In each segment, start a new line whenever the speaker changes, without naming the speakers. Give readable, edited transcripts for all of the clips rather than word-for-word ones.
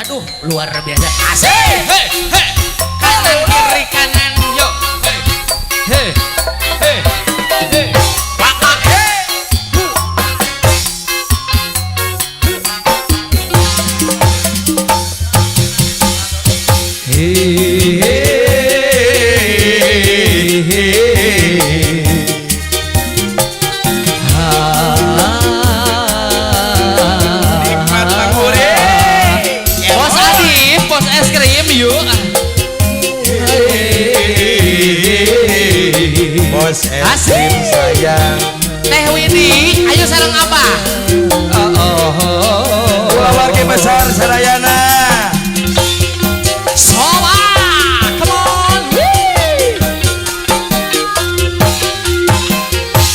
Aduh, luar biasa. Asik. Hei, hei. Kanan kiri kanan yuk. Hei. Hei. Hei. Hei. Pakak. Hei. Hei. Hei. Es krim yuk.
Bos es krim sayang.
Teh Windy, ayo sareng apa?
Keluarga besar Sarayana.
Sowa, come on.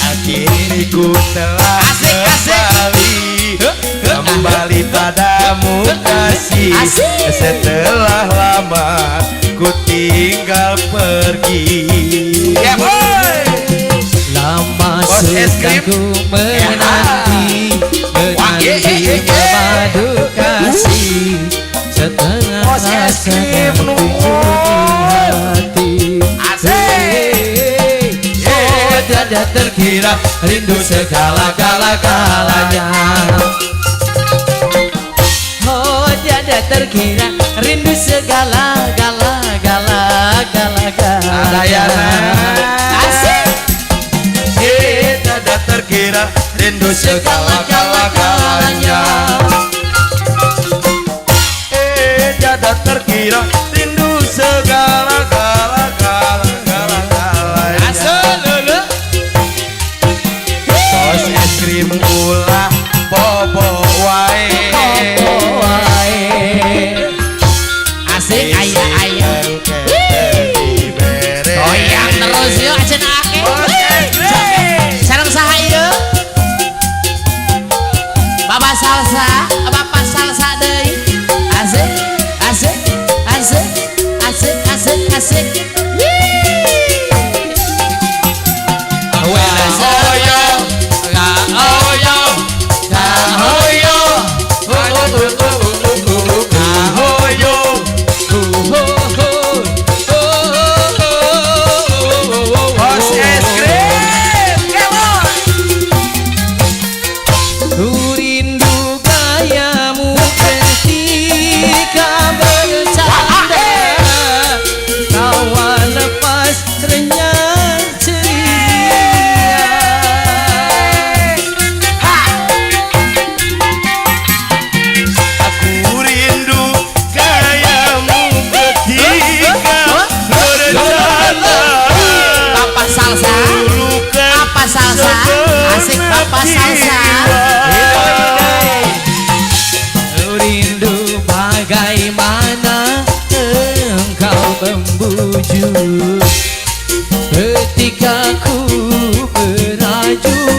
Akhirnya ku telah kembali padamu kasih. Setelah lama ku tinggal pergi. Ya boy.
Lama
Bos es
sudah
krim.
ku menanti memadu kasih. Setengah
Bos es
rasa
krim,
dan hati.
Asik.
Oh, tiada terkira rindu segala-galanya. Oh, tiada terkira rindu segala-galanya. Asik.
Tiada terkira rindu segala-galanya. Tiada terkira rindu segala-galanya. Bos es krim ulah bobo wae.
Asik ayah. Goyang terus yuk acan ake. Sareng saha ieu? Bapak salsa deui. Asik. Salsa, asik bapak salsa. Rindu bagaimana engkau membujuk ketika ku merajuk.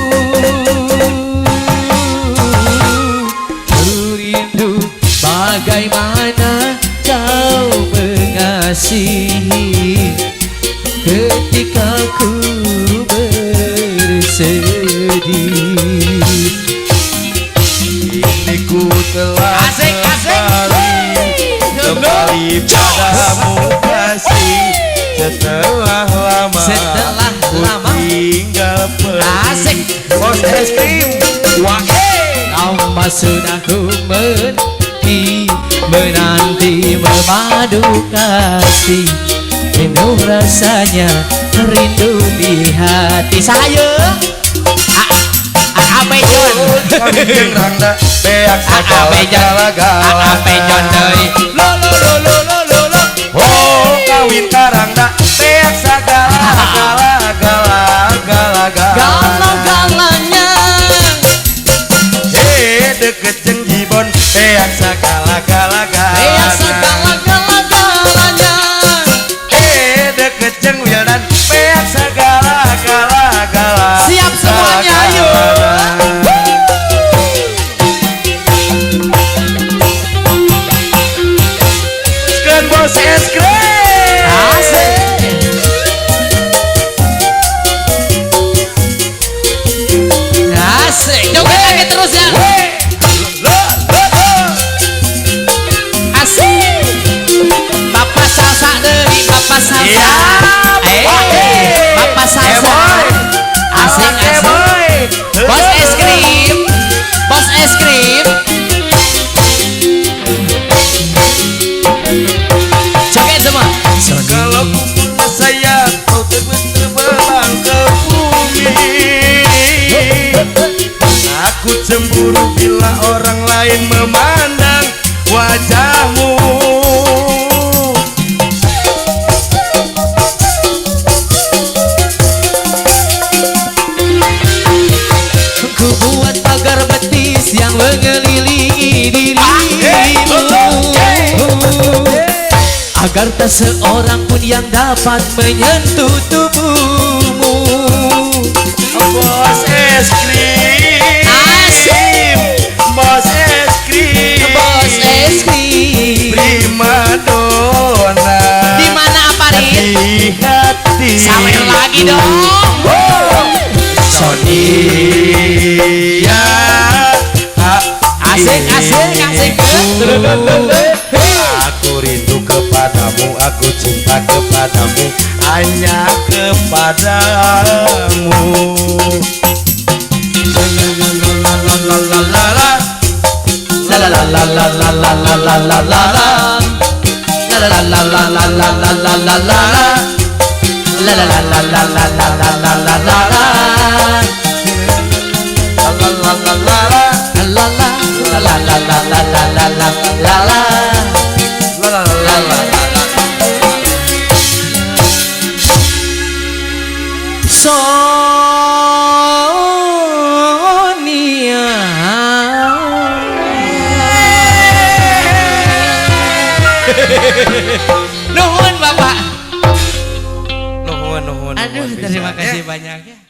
Rindu bagaimana kau mengasihi ketika ku sedih.
Ini ku telah kembali padamu kasih. Setelah lama tinggal pergi. Bos es krim
lama sudah ku menanti memadu kasih. Rindu rasanya, rindu di hati saya. Ape Jon,
Rangda beak segala-galanya.
Ape Jon deui. Lo.
Oh, kawin karangda beak segala-galanya. Deket jeung Jibon beak segala-galanya. Deket jeung Wildan beak segala-galanya.
Siap semuanya ayo.
Sekian bos es krim.
Asik. Joget lagi terus ya.
cemburu bila orang lain memandang wajahmu.
Ku buat pagar betis yang mengelilingi dirimu, agar tak seorang pun yang dapat menyentuh tubuhmu.
Bos es krim,
Asik.
bos es krim,
Bos es krim.
prima donna
Di mana Parit?
di hati.
Sawer lagi dong.
Sonia,
Asik, asik, asik.
aku rindu kepadamu, aku cinta kepadamu, hanya kepadamu. La la la la la la la la la la la la la. La la la la la la la la la la la la. La la la la la la la la la la la la. La la la la la.
La la la la la la la la la la la la.
La la la la la.
Sonia. Nuhun Bapak.
Nuhun nuhun.
Aduh,
nuhun
terima
pisan, ya.
kasih banyak ya.